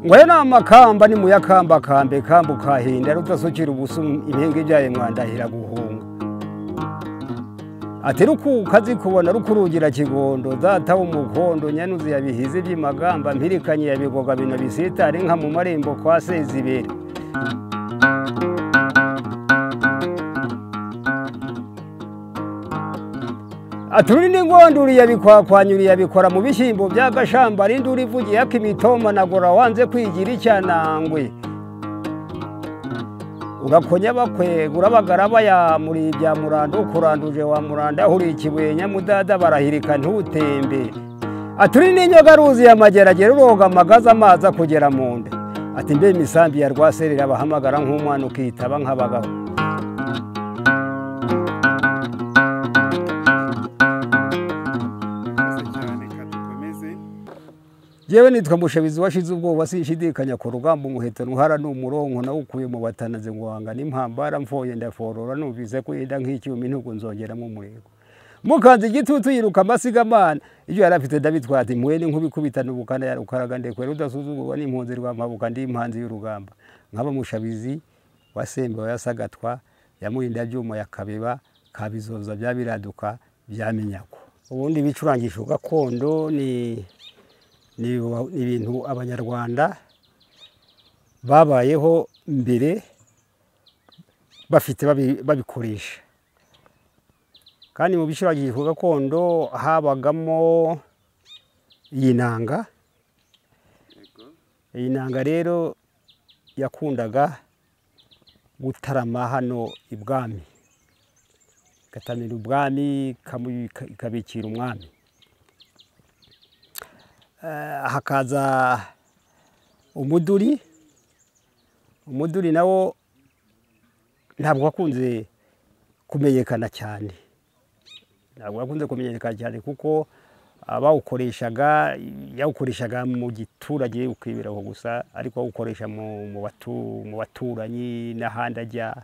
Ngwena amakamba ni muyakamba kambe kambu kahinda rudasukira ubusum impenge byaye mwandahira guhunga ati ruku kazi kubona rukurugira kigondo data w'umukondo nyanuzi yabihize by'imagamba mpirikanye yabigoga bino bisitari nka mu marembo kwa Sezibere Aturi n'ingonduri yabikwakwanyuri yabikora mu bishyimbo by'agashamba rinduri ivugiye akimitoma nagora wanze kwigira icyanangwe urakonya bakwegura bagaraba ya muri bya murando kuranduje wa muranda huri ikibuye nyamudada barahirika ntutembe aturi n'inyoga ruzi y'amageragere uroga amagaza amaza kugera mu nda ati mbe imisambi ya rwaserera bahamagara nk'umwana ukitaba nk'abagabo Jewe nitwa Mushabizi washize ubwoba sinshidikanya ku rugamba umuheto nuhara n'umuronko nawukuye mu batanaze ngo wanga n'impambara mfoye ndaforora numvise ko yenda nk'icyumi ntugo nzongeramo umurego mukanze igitutu yiruka amasigamana iyo yarafite David mwene nkubikubitana ubukana yarukaraga ndekwe rudasuzugurwa n'impunzi rw'amabuka ndi impanzi y'urugamba nkaba Mushabizi wasembe wayasagatwa yamurinda byuma yakabeba kabizoza byabiraduka byamenyako ubundi bicurangisho gakondo ni ibintu abanyarwanda babayeho mbere bafite babikoresha kandi mu bicurangisho gakondo habagamo inanga rero yakundaga gutarama hano ibwami gatamira ubwami ikabikira umwami hakaza umuduri nawo ntabwo wakunze kumenyekana cyane kuko yawukoreshaga mu giturage ukiberaho gusa ariko awukoresha mu baturanyi n'ahandi ajya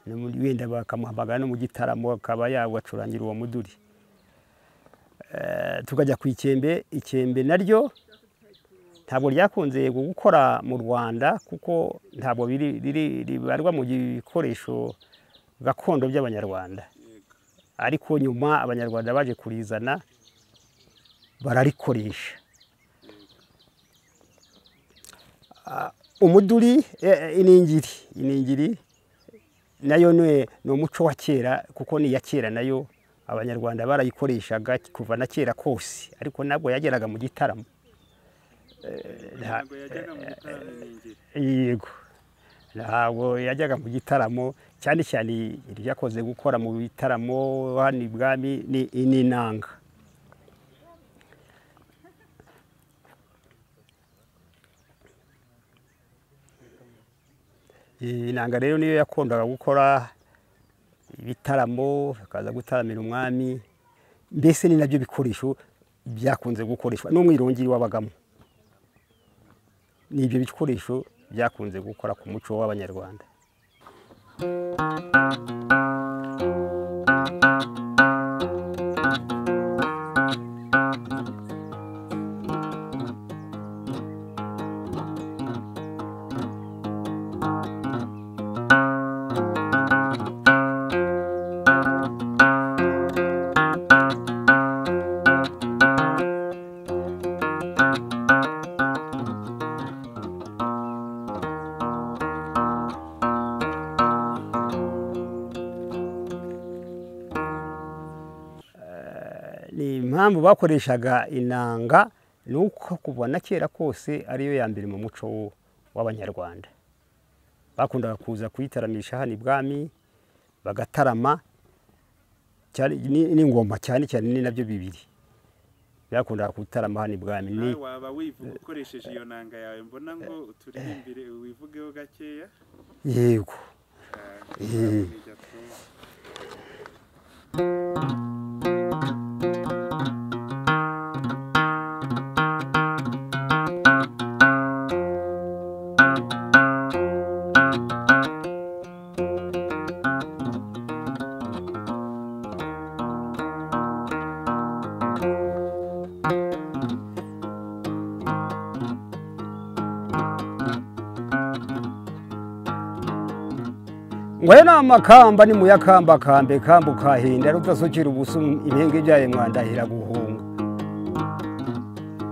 wenda bakamuhamagara no mu gitaramo akaba yawacurangira uwo muduri tukajya ku ikembe naryo ntabwo ryakunze gukora mu Rwanda kuko ntabwo ribarwa mu gikoresho gakondo by'abanyarwanda ariko nyuma abanyarwanda baje kurizana bararikoresha umuduri iningiri nayo ni umuco wa kera kuko ni ya kera nayo abanyarwanda barayikoreshaga kuva na kera kose ariko nabwo yageraga mu gitaramo yego ntabwo yajyaga mu gitaramo cyane cyane ryakoze gukora mu bitaramo hano ibwami ni inanga inanga rero niyo yakundaga gukora ibitaramo akaza gutaramira umwami mbese ni nabyo bikoresho byakunze gukoreshwa n'umwirongiri wabagamo nibyo bikoresho byakunze gukora ku muco w'abanyarwanda ni impamvu bakoreshaga inanga nuko kuva na kera kose ariyo ya mbere mu muco w'abanyarwanda bakundaga kuza kuyitaramisha hano ibwami bagatarama n'ingoma cyane ni nabyo bibiri byakundaga gutarama hano ibwami ni waba wivuga ukoresheje iyo nanga yawe mbona ngo uturirimbire wivugeho gakeya yego we namakamba ni muyakamba kambe kambu kahinda rutasukira ubusu impenge byaye mwandahira guhunga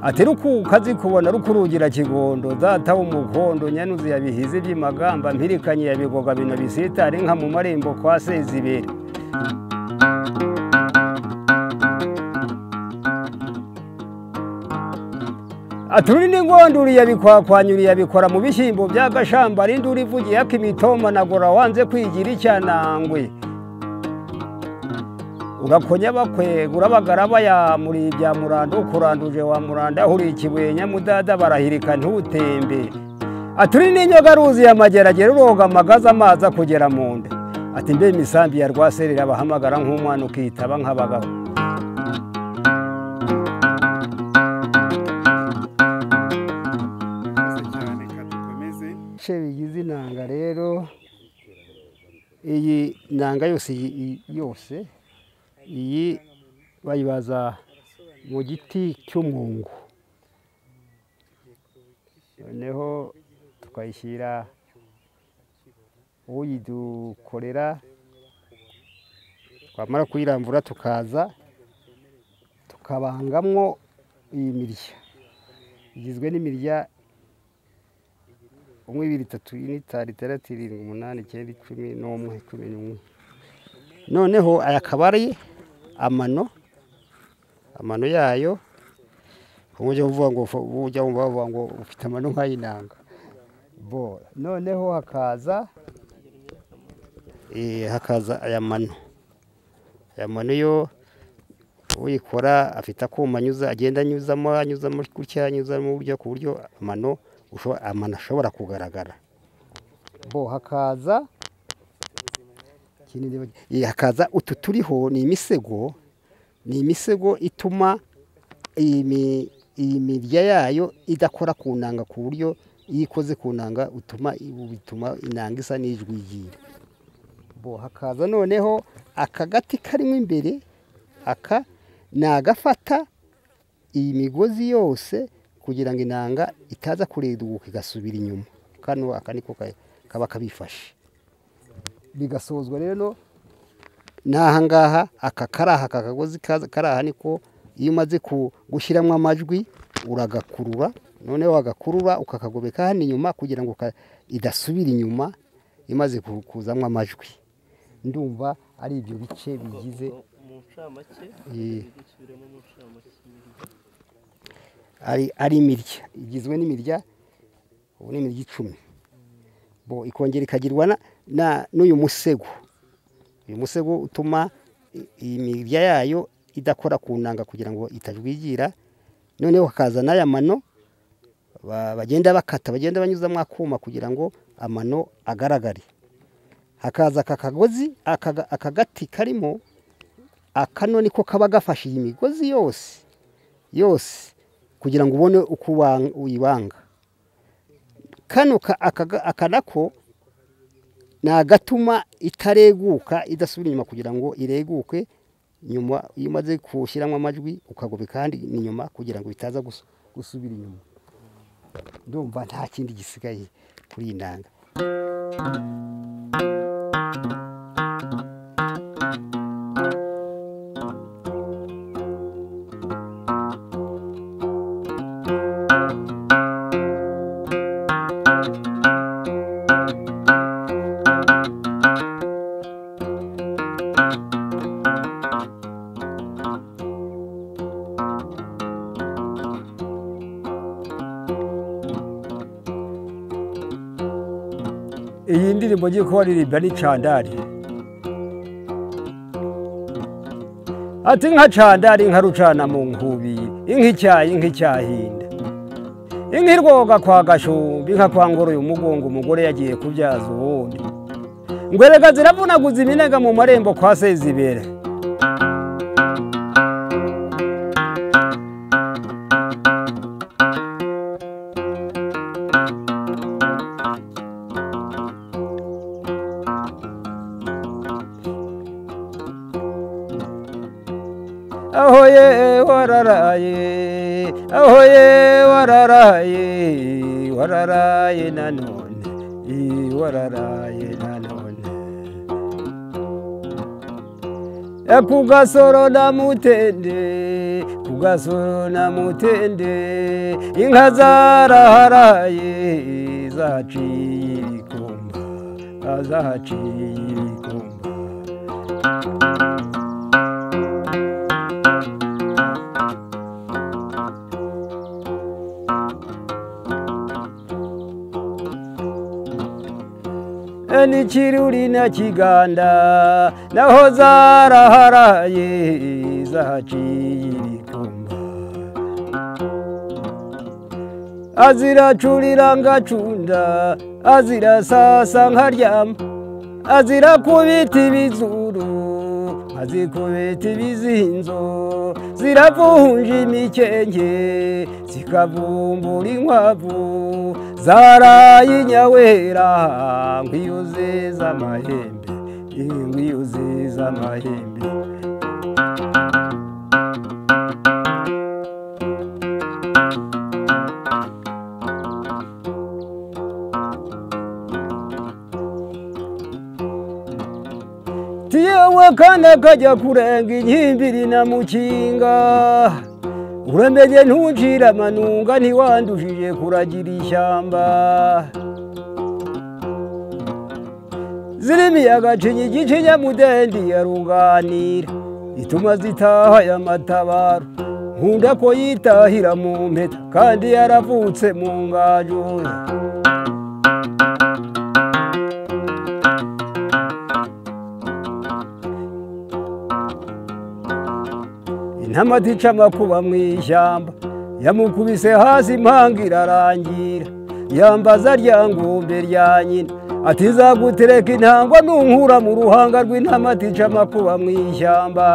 ati ruku kazi kubona rukurugira kigondo data w'umukondo nyanuzi yabihize by'imagamba mpirikanye yabigoga bino bisitari nka mu marembo kwa Sezibere Aturi n'ingonduri yabikwakwanyuri yabikora mu bishyimbo by'agashamba rinduri ivugiye akimitoma nagora wanze kwigira icyanangwe urakonya bakwega urabagaraba ya muri bya murando kuranduje wa muranda huri ikibwenya mudada barahirika ntutembe aturi n'inyogaruzi y'amageragere uroga magaza amaza kugera mu nda ati mbe imisambi ya rwaserera bahamagara nk'umwana ukitaba nk'abagabo bigize inanga rero iyi nanga yose iyi bayibaza mu giti cy'umwungu noneho tukayishyira uyidukorera twamara kuyiramvura tukaza tukabangamwo iyi mirya igizwe n'imirya 1 2 3 4 5 6 7 8 9 10 11 11 noneho aya kabari amano yayo uje uvuga ngo ujya umva ngo ufite amano nk'ayinanga bo noneho hakaza aya mano yo uyikora afite akuma agenda anyuzamo gutya anyuzamo buryo ku buryo amano ashobora kugaragara bo hakaza utu turiho ni imisego ituma iyi mirya yayo idakora ku nanga ku buryo iyo ikoze ku nanga bituma inanga isa n'ijwigira bo hakaza noneho akagati karimo imbere nagafata iyi migozi yose kugira ngo inanga itaza kureduka igasubira inyuma kano akaniko kaba kabifashe bigasozwa rero nahangaha akakaraha kakagozi karaha niko iyo umaze gushyiramo amajwi uragakurura noneho wagakurura ukakagobeka hano inyuma kugira ngo idasubira inyuma imaze kuzamwa amajwi ndumva ari ibyo bice bigize ari imirya igizwe n'imirya ubu ni imirya 10 bo ikongera ikagirwa n'uyu musego uyu musego utuma imirya yayo idakora ku nanga kugira ngo itajwigira noneho hakaza n'aya mano bagenda bakata bagenda banyuzamo akuma kugira ngo amano agaragare hakaza akagozi akagati karimo akano niko kaba gafashe iyi migozi yose kugira ngo ubone uko uyibanga kano akanako nagatuma itareguka idasubira inyuma kugira ngo ireguke nyuma iyo umaze kushyiramo amajwi ukagobeka kandi inyuma kugira ngo bitaza gusubira inyuma ndumva nta kindi gisigaye kuri iyi nanga iyi ndirimbo ngiye kubaririmba ni Candari ati nka Candari nka rucana mu nkubi ink'icyayi nk'icyahinda ink'irwoga kwa Gashumbi nka kwa Ngoro y'umugongo umugore yagiye kubyaza ubundi ngwerega ziravunaguza iminega mu marembo kwa Sezibere ahoye wararaye wararaye nanone wararaye nanone ku gasoro na mutende, ku gasoro na mutende, inka zaraharaye zaciye ibikumba, zaciye ibikumba. N'ikiruri na kiganda naho zaraharaye zaciye ibikumba, aziracurira ngacunda, azirasasa nkaryama, azirakubita ibizuru, azikubita ibizinzo, ziravunja imikenke, zikavumbura inkwavu, zaraye inyawera ngwiyo zeza amahembe, ngwiyo zeza amahembe. Tiyewe kana kajya kurenga inkimbiri na mukinga, uramenye ntuncira amanunga ntiwandushije kuragira ishyamba. Zirimiyaga cinya igice nyamudendi ya Ruganira, ituma zitaha ya matabaro, nkunda ko yitahira mu mpeta kandi yaravutse mu ngaju. Intama tica amakuba mw'ishyamba, yamukubise hasi impanga irarangira, yambaza rya ngombe rya nyina, ati nzagutereka intangwa nunkura mu ruhanga rw'intama tica amakuba mw'ishyamba.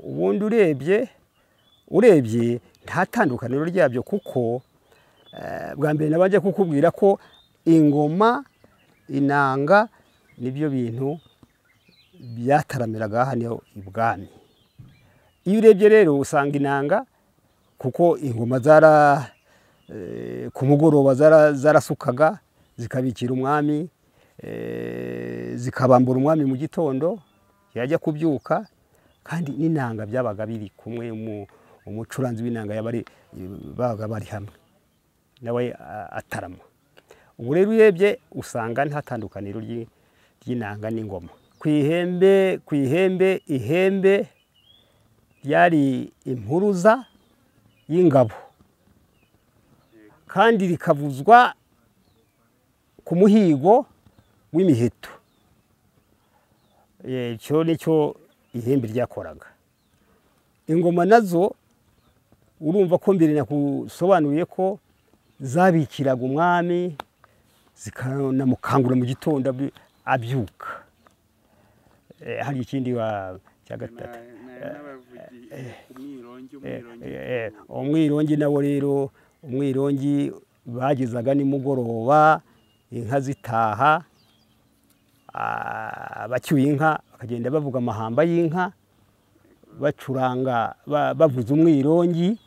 Ubundi urebye nta tandukaniro ryabyo, kuko bwa mbere nabanje kukubwira ko ingoma, inanga nibyo bintu byataramiraga hano ibwami. Iyo urebye rero usanga inanga, kuko ingoma ku mugoroba zarasukaga zikabikira umwami, zikabambura umwami mu gitondo yajya kubyuka, kandi n'inanga byabaga biri kumwe, umucuranzi w'inanga babaga bari hamwe nawe atarama. Ubu rero urebye usanga nta tandukaniro ry'inanga n'ingoma. Ku ihembe ryari impuruza y'ingabo, kandi rikavuzwa ku muhigo w'imiheto. Icyo nicyo ihembe ryakoraga. Ingoma nazo urumva ko mbere nakusobanuriye ko zabikiraga umwami, zikanamukangura mu gitondo abyuka. Hari ikindi cya gatatu, umwirongi nawo rero, umwirongi bagezaga nimugoroba, inka zitaha, abacyuye inka bakagenda bavuga amahamba y'inka, bacuranga bavuza umwirongi,